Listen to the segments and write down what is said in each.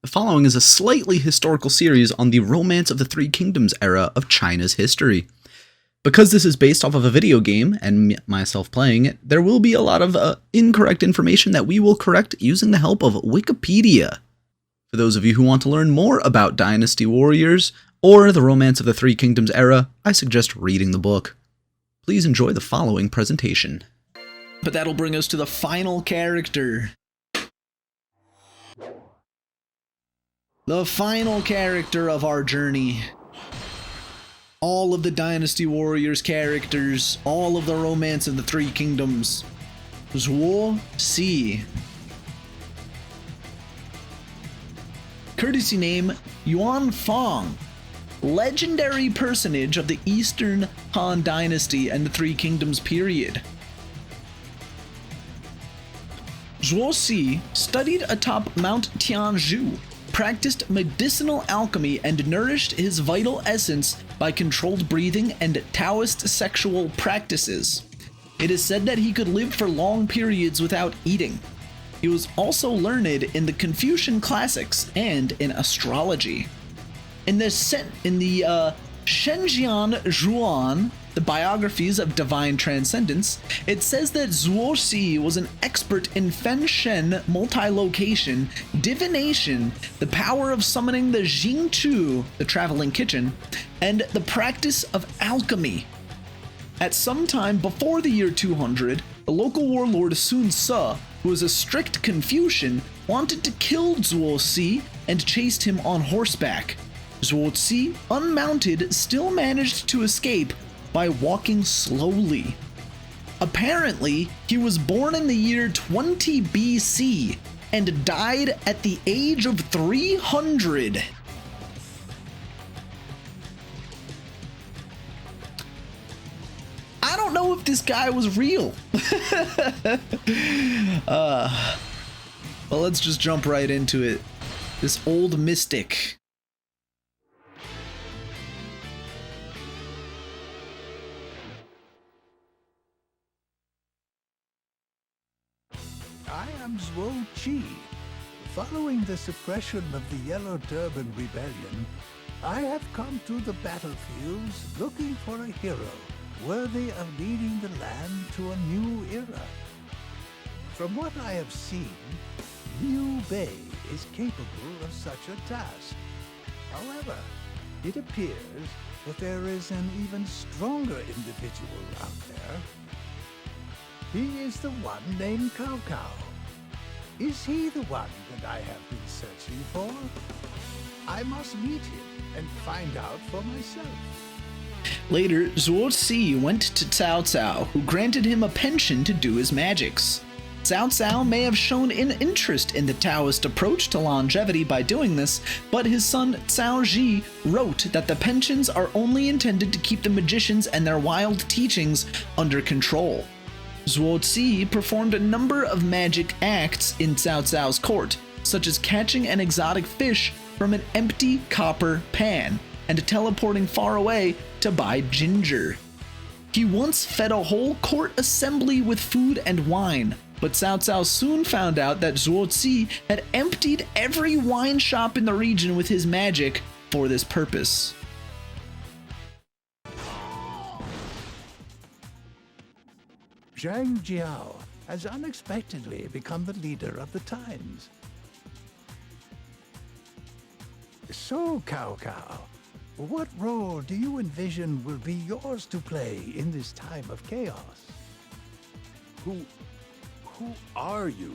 The following is a slightly historical series on the Romance of the Three Kingdoms era of China's history. Because this is based off of a video game, and myself playing it, there will be a lot of incorrect information that we will correct using the help of Wikipedia. For those of you who want to learn more about Dynasty Warriors, or the Romance of the Three Kingdoms era, I suggest reading the book. Please enjoy the following presentation. But that'll bring us to the final character. The final character of our journey. All of the Dynasty Warriors characters, all of the Romance of the Three Kingdoms. Zuo Ci. Courtesy name, Yuan Shao. Legendary personage of the Eastern Han Dynasty and the Three Kingdoms period. Zuo Ci studied atop Mount Tianzhu, practiced medicinal alchemy, and nourished his vital essence by controlled breathing and Taoist sexual practices. It is said that he could live for long periods without eating. He was also learned in the Confucian classics and in astrology. In the Shenzhen Zhuan, the biographies of divine transcendence, it says that Zuo Ci was an expert in Fen Shen multi-location, divination, the power of summoning the Jing Chu, the traveling kitchen, and the practice of alchemy. At some time before the year 200, the local warlord Sun Ce, who was a strict Confucian, wanted to kill Zuo Ci and chased him on horseback. Zuo Ci, unmounted, still managed to escape by walking slowly. Apparently, he was born in the year 20 BC and died at the age of 300. I don't know if this guy was real. Well, let's just jump right into it. This old mystic. I am Zuo Ci. Following the suppression of the Yellow Turban Rebellion, I have come to the battlefields looking for a hero worthy of leading the land to a new era. From what I have seen, Liu Bei is capable of such a task. However, it appears that there is an even stronger individual out there. He is the one named Cao Cao. Is he the one that I have been searching for? I must meet him and find out for myself. Later, Zuo Ci went to Cao Cao, who granted him a pension to do his magics. Cao Cao may have shown an interest in the Taoist approach to longevity by doing this, but his son Cao Ji wrote that the pensions are only intended to keep the magicians and their wild teachings under control. Zuo Ci performed a number of magic acts in Cao Cao's court, such as catching an exotic fish from an empty copper pan and teleporting far away to buy ginger. He once fed a whole court assembly with food and wine, but Cao Cao soon found out that Zuo Ci had emptied every wine shop in the region with his magic for this purpose. Zhang Jiao has unexpectedly become the leader of the times. So, Cao Cao, what role do you envision will be yours to play in this time of chaos? Who are you?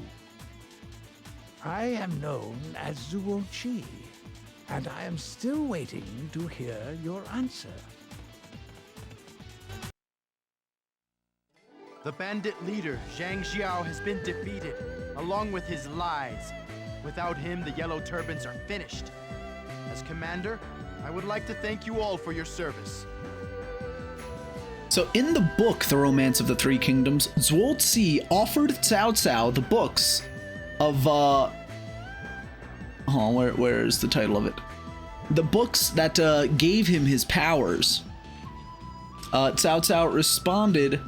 I am known as Zuo Ci, and I am still waiting to hear your answer. The bandit leader, Zhang Xiao, has been defeated, along with his lies. Without him, the Yellow Turbans are finished. As commander, I would like to thank you all for your service. So in the book, The Romance of the Three Kingdoms, Zuo Ci offered Cao Cao the books of, where is the title of it? The books that gave him his powers. Cao Cao responded,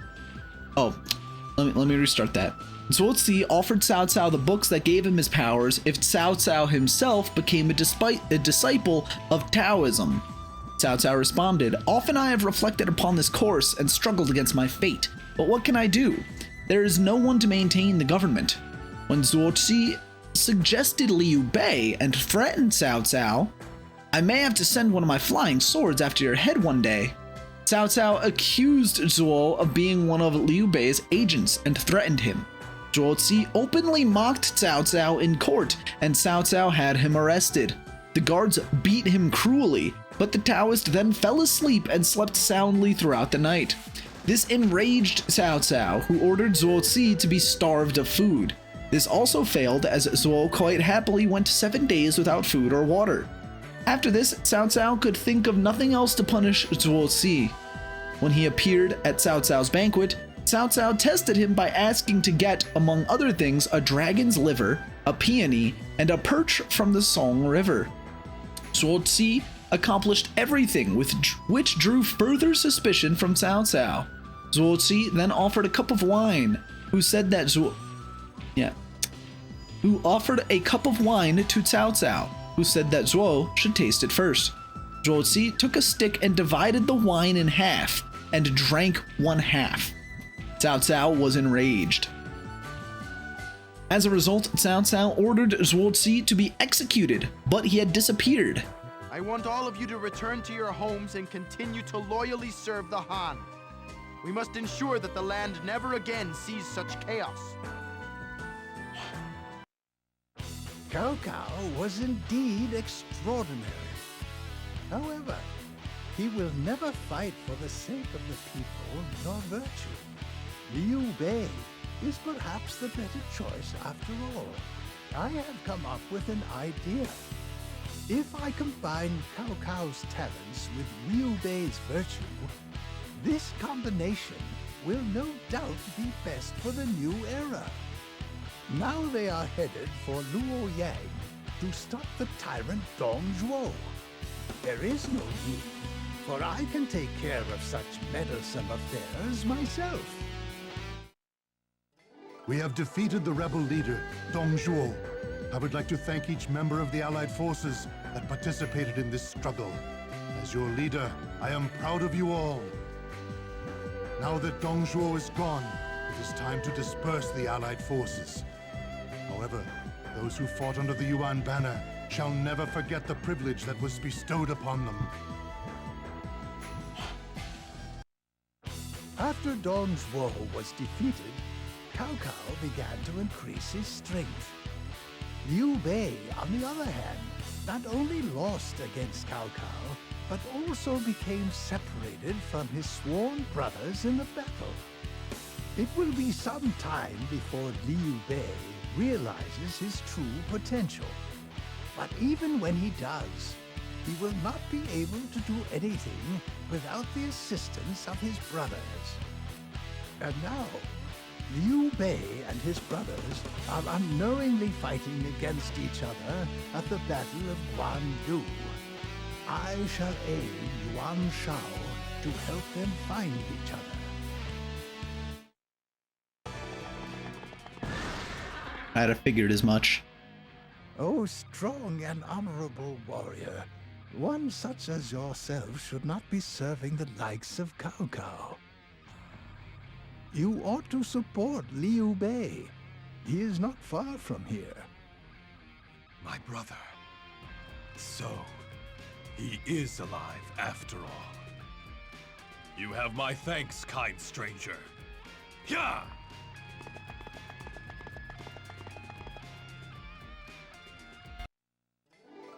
let me restart that. Zuo Ci offered Cao Cao the books that gave him his powers if Cao Cao himself became a disciple of Taoism. Cao Cao responded, "Often I have reflected upon this course and struggled against my fate, but what can I do? There is no one to maintain the government." When Zuo Ci suggested Liu Bei and threatened Cao Cao, "I may have to send one of my flying swords after your head one day." Cao Cao accused Zuo of being one of Liu Bei's agents and threatened him. Zuo Ci openly mocked Cao Cao in court, and Cao Cao had him arrested. The guards beat him cruelly, but the Taoist then fell asleep and slept soundly throughout the night. This enraged Cao Cao, who ordered Zuo Ci to be starved of food. This also failed, as Zuo quite happily went 7 days without food or water. After this, Cao Cao could think of nothing else to punish Zuo Ci. When he appeared at Cao Cao's banquet, Cao Cao tested him by asking to get, among other things, a dragon's liver, a peony, and a perch from the Song River. Zuo Ci accomplished everything, which drew further suspicion from Cao Cao. Zuo Ci then offered a cup of wine, who offered a cup of wine to Cao Cao, who said that Zuo should taste it first. Zuo Ci took a stick and divided the wine in half, and drank one half. Cao Cao was enraged. As a result, Cao Cao ordered Zuo Ci to be executed, but he had disappeared. I want all of you to return to your homes and continue to loyally serve the Han. We must ensure that the land never again sees such chaos. Cao Cao was indeed extraordinary. However, he will never fight for the sake of the people nor virtue. Liu Bei is perhaps the better choice after all. I have come up with an idea. If I combine Cao Cao's talents with Liu Bei's virtue, this combination will no doubt be best for the new era. Now they are headed for Luoyang to stop the tyrant Dong Zhuo. There is no need, for I can take care of such meddlesome affairs myself. We have defeated the rebel leader, Dong Zhuo. I would like to thank each member of the Allied forces that participated in this struggle. As your leader, I am proud of you all. Now that Dong Zhuo is gone, it is time to disperse the Allied forces. However, those who fought under the Yuan banner shall never forget the privilege that was bestowed upon them. After Dong Zhuo was defeated, Cao Cao began to increase his strength. Liu Bei, on the other hand, not only lost against Cao Cao, but also became separated from his sworn brothers in the battle. It will be some time before Liu Bei realizes his true potential. But even when he does, he will not be able to do anything without the assistance of his brothers. And now, Liu Bei and his brothers are unknowingly fighting against each other at the Battle of Guan Yu. I shall aid Yuan Shao to help them find each other. I'd have figured as much. O strong and honorable warrior, one such as yourself should not be serving the likes of Cao Cao. You ought to support Liu Bei. He is not far from here. My brother. So, he is alive after all. You have my thanks, kind stranger. Yeah!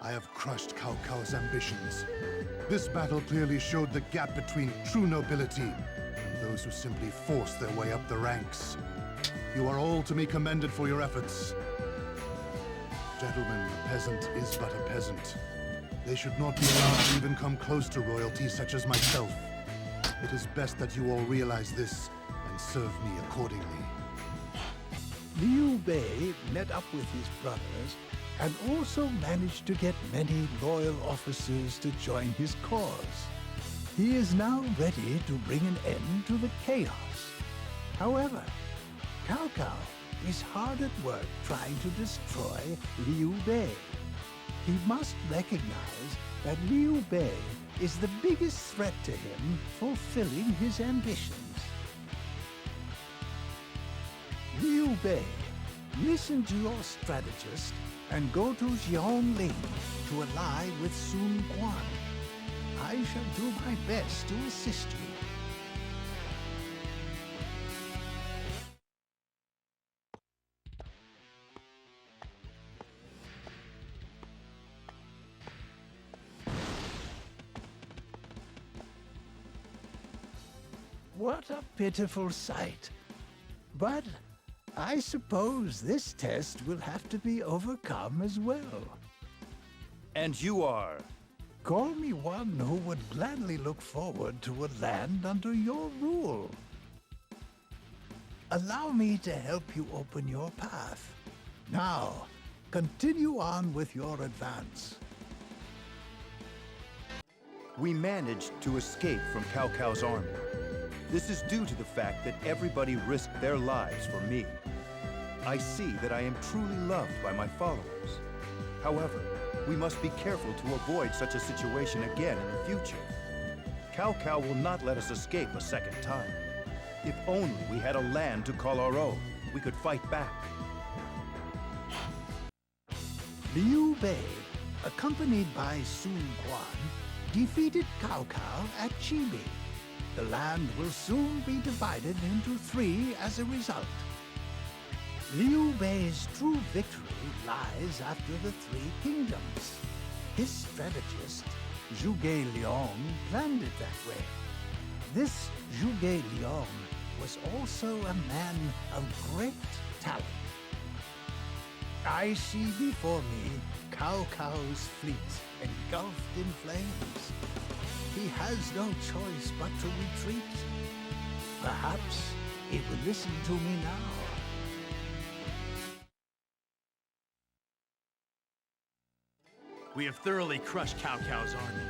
I have crushed Cao Cao's ambitions. This battle clearly showed the gap between true nobility and those who simply force their way up the ranks. You are all to be commended for your efforts. Gentlemen, a peasant is but a peasant. They should not be allowed to even come close to royalty such as myself. It is best that you all realize this and serve me accordingly. Liu Bei met up with his brothers and also managed to get many loyal officers to join his cause. He is now ready to bring an end to the chaos. However, Cao Cao is hard at work trying to destroy Liu Bei. He must recognize that Liu Bei is the biggest threat to him fulfilling his ambitions. Liu Bei, listen to your strategist and go to Jian to ally with Sun Quan. I shall do my best to assist you. What a pitiful sight. But I suppose this test will have to be overcome as well. And you are? Call me one who would gladly look forward to a land under your rule. Allow me to help you open your path. Now, continue on with your advance. We managed to escape from Cao Cao's army. This is due to the fact that everybody risked their lives for me. I see that I am truly loved by my followers. However, we must be careful to avoid such a situation again in the future. Cao Cao will not let us escape a second time. If only we had a land to call our own, we could fight back. Liu Bei, accompanied by Sun Quan, defeated Cao Cao at Chibi. The land will soon be divided into 3 as a result. Liu Bei's true victory lies after the 3 kingdoms. His strategist, Zhuge Liang, planned it that way. This Zhuge Liang was also a man of great talent. I see before me Cao Cao's fleet engulfed in flames. He has no choice but to retreat. Perhaps he will listen to me now. We have thoroughly crushed Cao Cao's army.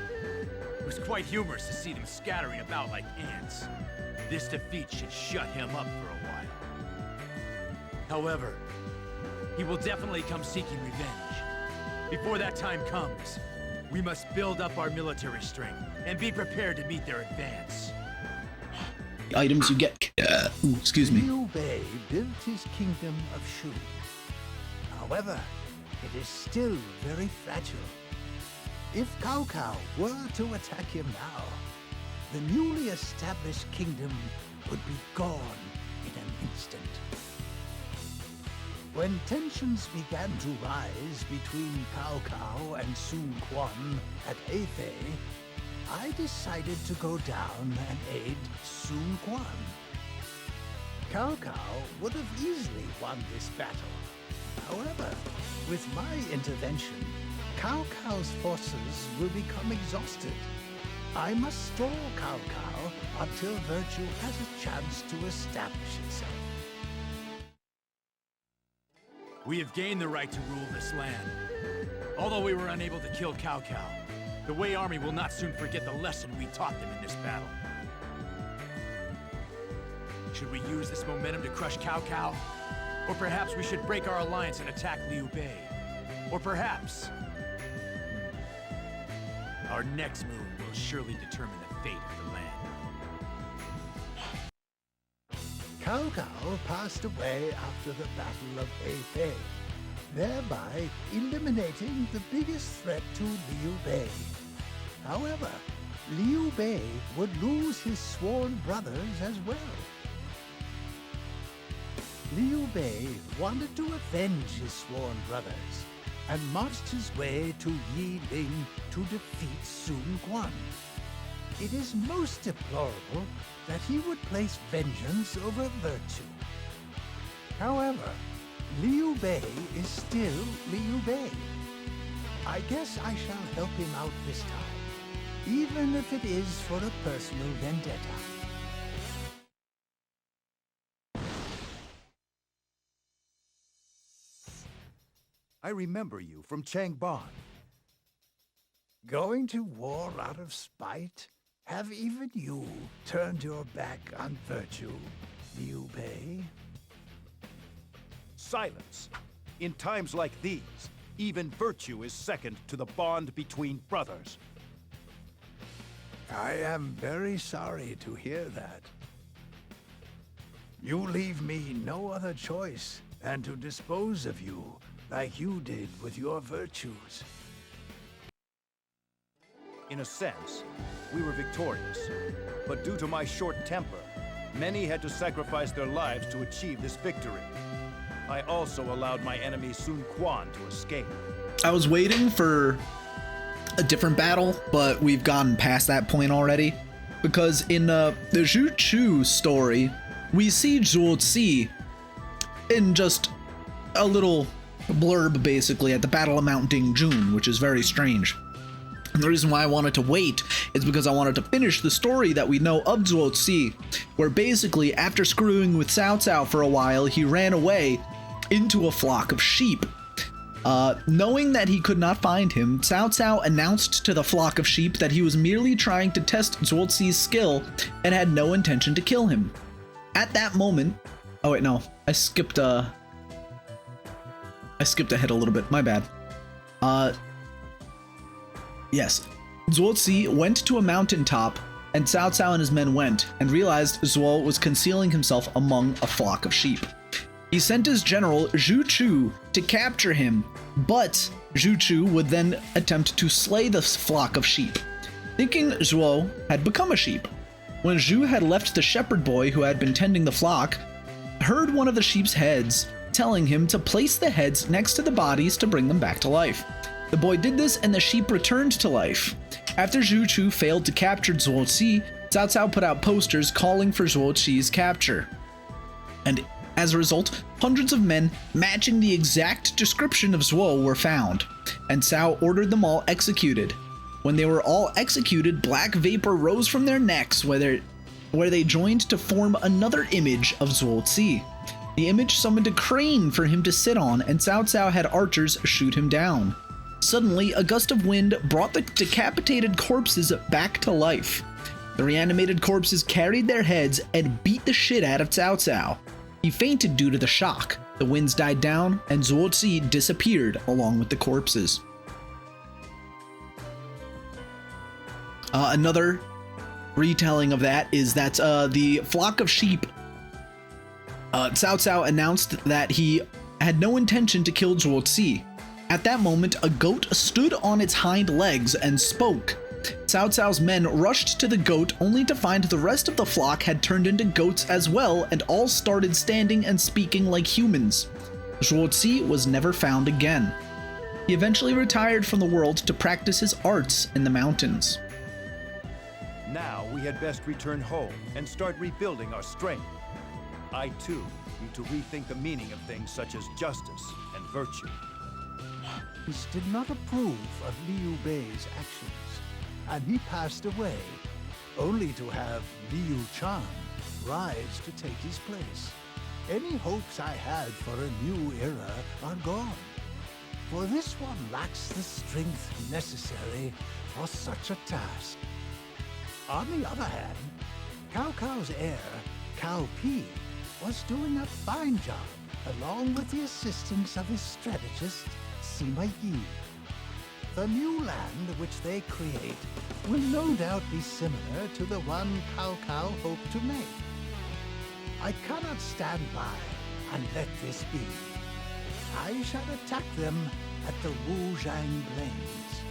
It was quite humorous to see them scattering about like ants. This defeat should shut him up for a while. However, he will definitely come seeking revenge. Before that time comes, we must build up our military strength and be prepared to meet their advance. The items you get. Excuse me. Liu Bei built his kingdom of Shu. However, it is still very fragile. If Cao Cao were to attack him now, the newly established kingdom would be gone in an instant. When tensions began to rise between Cao Cao and Sun Quan at Hefei, I decided to go down and aid Sun Quan. Cao Cao would have easily won this battle. However, with my intervention, Cao Cao's forces will become exhausted. I must stall Cao Cao until virtue has a chance to establish itself. We have gained the right to rule this land. Although we were unable to kill Cao Cao, the Wei army will not soon forget the lesson we taught them in this battle. Should we use this momentum to crush Cao Cao? Or perhaps we should break our alliance and attack Liu Bei? Or perhaps our next move will surely determine the fate of the land. Cao Cao passed away after the Battle of Hefei, thereby eliminating the biggest threat to Liu Bei. However, Liu Bei would lose his sworn brothers as well. Liu Bei wanted to avenge his sworn brothers and marched his way to Yiling to defeat Sun Quan. It is most deplorable that he would place vengeance over virtue. However, Liu Bei is still Liu Bei. I guess I shall help him out this time, even if it is for a personal vendetta. I remember you from Changban. Going to war out of spite? Have even you turned your back on virtue, Liu Bei? silence. In times like these, even virtue is second to the bond between brothers. I am very sorry to hear that. You leave me no other choice than to dispose of you like you did with your virtues. In a sense, we were victorious. But due to my short temper, many had to sacrifice their lives to achieve this victory. I also allowed my enemy Sun Quan to escape. I was waiting for a different battle, but we've gotten past that point already. Because in the Zuo Ci story, we see Zuo Ci in just a little blurb basically at the Battle of Mount Dingjun, which is very strange. And the reason why I wanted to wait is because I wanted to finish the story that we know of Zuo Ci, where basically after screwing with Cao Cao for a while, he ran away into a flock of sheep. Knowing that he could not find him, Cao Cao announced to the flock of sheep that he was merely trying to test Zuo Ci's skill and had no intention to kill him. At that moment, oh wait, no, I skipped ahead a little bit, my bad. Yes, Zuo Ci went to a mountaintop, and Cao Cao and his men went, and realized Zuo was concealing himself among a flock of sheep. He sent his general Zuo Ci to capture him, but Zuo Ci would then attempt to slay the flock of sheep, thinking Zuo had become a sheep. When Zhu had left, the shepherd boy who had been tending the flock heard one of the sheep's heads, telling him to place the heads next to the bodies to bring them back to life. The boy did this and the sheep returned to life. After Zuo Ci failed to capture Zuo Ci, Cao Cao put out posters calling for Zuo Ci's capture. And as a result, hundreds of men matching the exact description of Zuo were found, and Cao ordered them all executed. When they were all executed, black vapor rose from their necks where they joined to form another image of Zuo Ci. The image summoned a crane for him to sit on, and Cao Cao had archers shoot him down. Suddenly, a gust of wind brought the decapitated corpses back to life. The reanimated corpses carried their heads and beat the shit out of Cao Cao. He fainted due to the shock. The winds died down, and Zuo Ci disappeared along with the corpses. Another retelling of that is that the flock of sheep, Cao Cao announced that he had no intention to kill Zuo Ci. At that moment, a goat stood on its hind legs and spoke. Cao Cao's men rushed to the goat only to find the rest of the flock had turned into goats as well and all started standing and speaking like humans. Zuo Ci was never found again. He eventually retired from the world to practice his arts in the mountains. Now we had best return home and start rebuilding our strength. I too need to rethink the meaning of things such as justice and virtue. He did not approve of Liu Bei's actions, and he passed away, only to have Liu Chan rise to take his place. Any hopes I had for a new era are gone, for this one lacks the strength necessary for such a task. On the other hand, Cao Cao's heir, Cao Pi, was doing a fine job, along with the assistance of his strategist, Sima Yi. The new land which they create will no doubt be similar to the one Cao Cao hoped to make. I cannot stand by and let this be. I shall attack them at the Wuzhang Plains.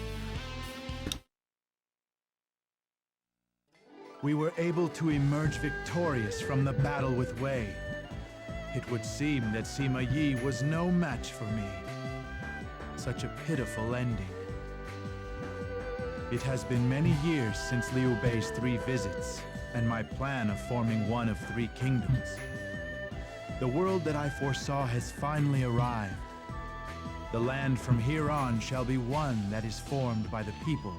We were able to emerge victorious from the battle with Wei. It would seem that Sima Yi was no match for me. Such a pitiful ending. It has been many years since Liu Bei's 3 visits, and my plan of forming one of 3 kingdoms. The world that I foresaw has finally arrived. The land from here on shall be one that is formed by the people.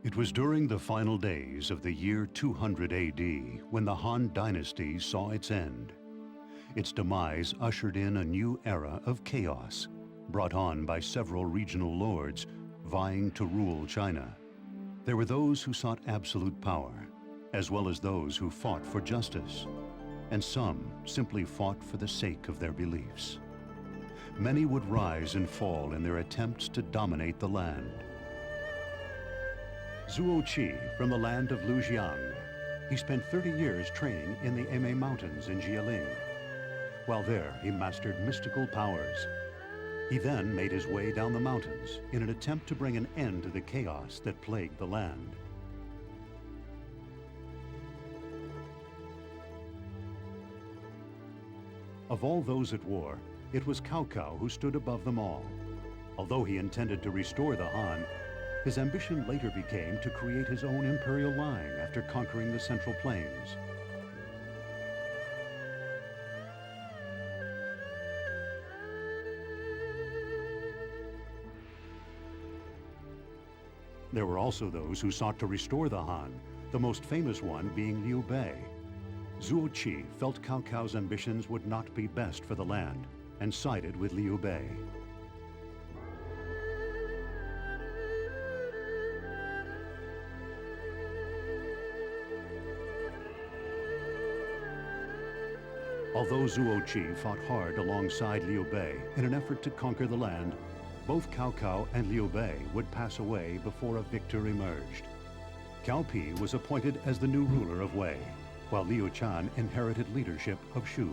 It was during the final days of the year 200 AD when the Han Dynasty saw its end. Its demise ushered in a new era of chaos, brought on by several regional lords vying to rule China. There were those who sought absolute power, as well as those who fought for justice, and some simply fought for the sake of their beliefs. Many would rise and fall in their attempts to dominate the land. Zuo Ci, from the land of Lujiang, he spent 30 years training in the Eme Mountains in Jialing. While there, he mastered mystical powers. He then made his way down the mountains in an attempt to bring an end to the chaos that plagued the land. Of all those at war, it was Cao Cao who stood above them all. Although he intended to restore the Han, his ambition later became to create his own imperial line after conquering the Central Plains. There were also those who sought to restore the Han, the most famous one being Liu Bei. Zuo Ci felt Cao Cao's ambitions would not be best for the land and sided with Liu Bei. Although Zuo Ci fought hard alongside Liu Bei in an effort to conquer the land, both Cao Cao and Liu Bei would pass away before a victor emerged. Cao Pi was appointed as the new ruler of Wei, while Liu Chan inherited leadership of Shu.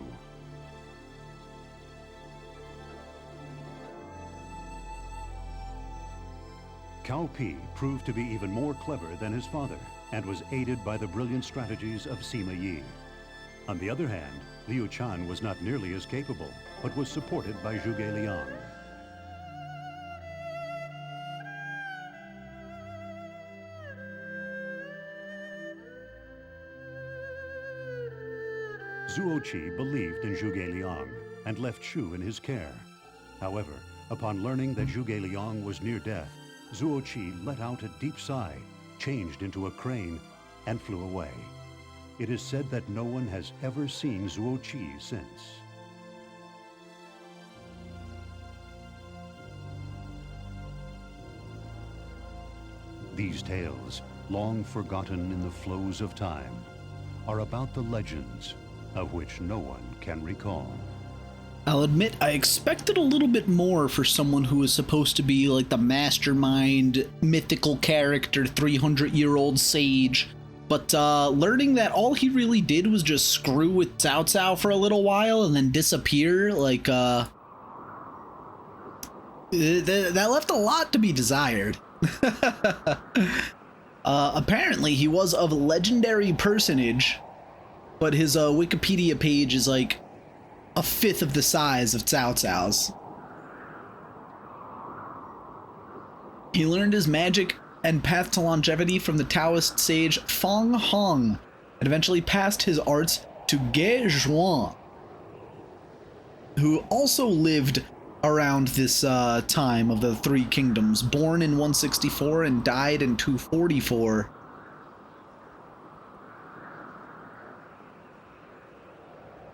Cao Pi proved to be even more clever than his father and was aided by the brilliant strategies of Sima Yi. On the other hand, Liu Chan was not nearly as capable, but was supported by Zhuge Liang. Zuo Ci believed in Zhuge Liang and left Shu in his care. However, upon learning that Zhuge Liang was near death, Zuo Ci let out a deep sigh, changed into a crane, and flew away. It is said that no one has ever seen Zuo Ci since. These tales, long forgotten in the flows of time, are about the legends of which no one can recall. I'll admit, I expected a little bit more for someone who was supposed to be like the mastermind, mythical character, 300-year-old sage. But learning that all he really did was just screw with Cao Cao for a little while and then disappear, like, that left a lot to be desired. Apparently, he was of legendary personage, but his Wikipedia page is like a fifth of the size of Cao Cao's. He learned his magic and path to longevity from the Taoist sage Feng Hong, and eventually passed his arts to Ge Zhuan, who also lived around this time of the Three Kingdoms, born in 164 and died in 244.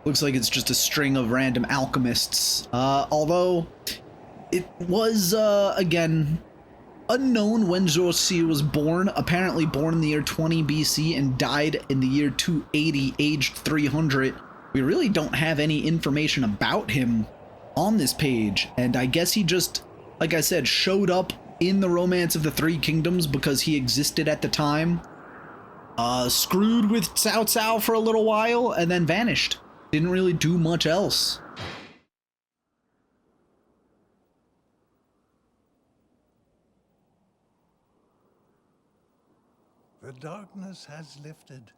Looks like it's just a string of random alchemists, although it was, again, unknown when Zuo Ci was born, apparently born in the year 20 BC and died in the year 280, aged 300. We really don't have any information about him on this page, and I guess he just, like I said, showed up in the Romance of the Three Kingdoms because he existed at the time, screwed with Cao Cao for a little while, and then vanished. Didn't really do much else. The darkness has lifted,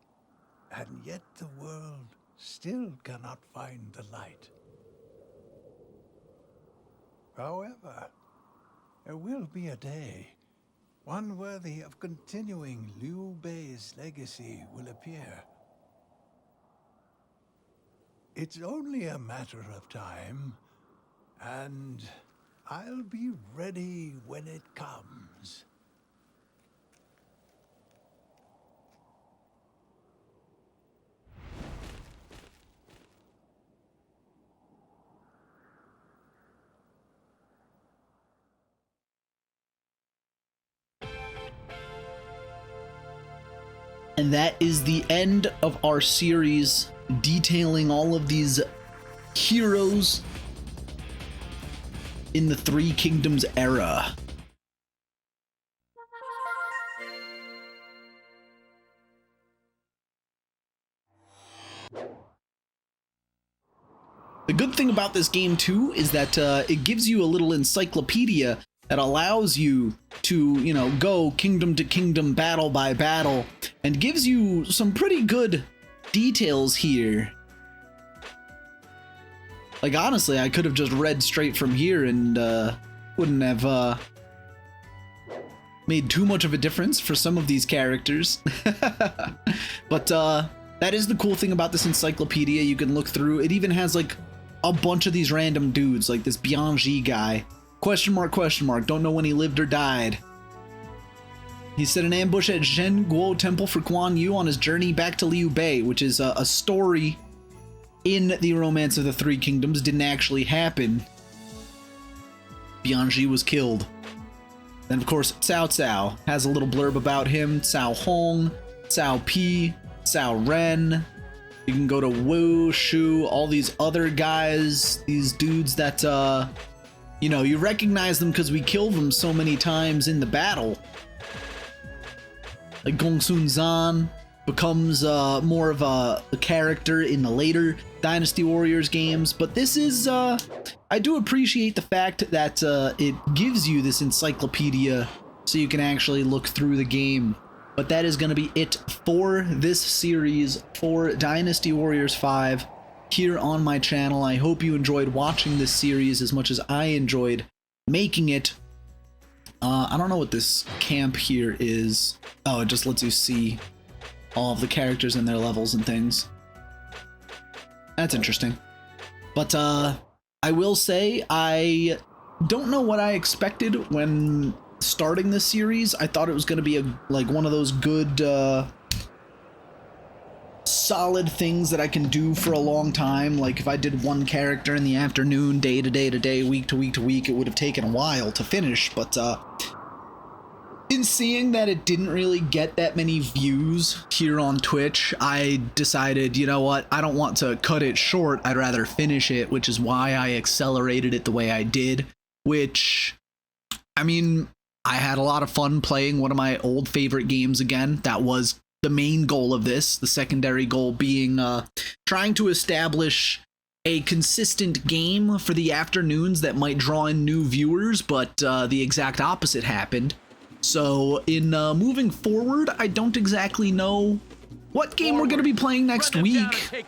and yet the world still cannot find the light. However, there will be a day, one worthy of continuing Liu Bei's legacy will appear. It's only a matter of time, and I'll be ready when it comes. And that is the end of our series detailing all of these heroes in the Three Kingdoms era. The good thing about this game too is that it gives you a little encyclopedia that allows you to, you know, go kingdom to kingdom, battle by battle, and gives you some pretty good details here. Like, honestly, I could have just read straight from here and wouldn't have made too much of a difference for some of these characters. But that is the cool thing about this encyclopedia. You can look through. It even has like a bunch of these random dudes, like this Bianji guy. Question mark, don't know when he lived or died. He set an ambush at Zhen Guo Temple for Guan Yu on his journey back to Liu Bei, which is a story in the Romance of the Three Kingdoms. Didn't actually happen. Bianji was killed. Then, of course, Cao Cao has a little blurb about him. Cao Hong, Cao Pi, Cao Ren. You can go to Wu, Shu, all these other guys, these dudes that, you know, you recognize them because we kill them so many times in the battle. Like Gongsun Zan becomes more of a character in the later Dynasty Warriors games, but this is, I do appreciate the fact that it gives you this encyclopedia so you can actually look through the game. But that is going to be it for this series for Dynasty Warriors 5 here on my channel. I hope you enjoyed watching this series as much as I enjoyed making it. I don't know what this camp here is. Oh, it just lets you see all of the characters and their levels and things. That's interesting. But I will say I don't know what I expected when starting this series. I thought it was going to be like one of those good solid things that I can do for a long time. Like if I did one character in the afternoon, day to day to day, week to week to week, it would have taken a while to finish. But in seeing that it didn't really get that many views here on Twitch, I decided, you know what, I don't want to cut it short. I'd rather finish it, which is why I accelerated it the way I did, which, I mean, I had a lot of fun playing one of my old favorite games again. That was the main goal of this, the secondary goal being trying to establish a consistent game for the afternoons that might draw in new viewers, but the exact opposite happened. So in moving forward, I don't exactly know what game we're going to be playing next week.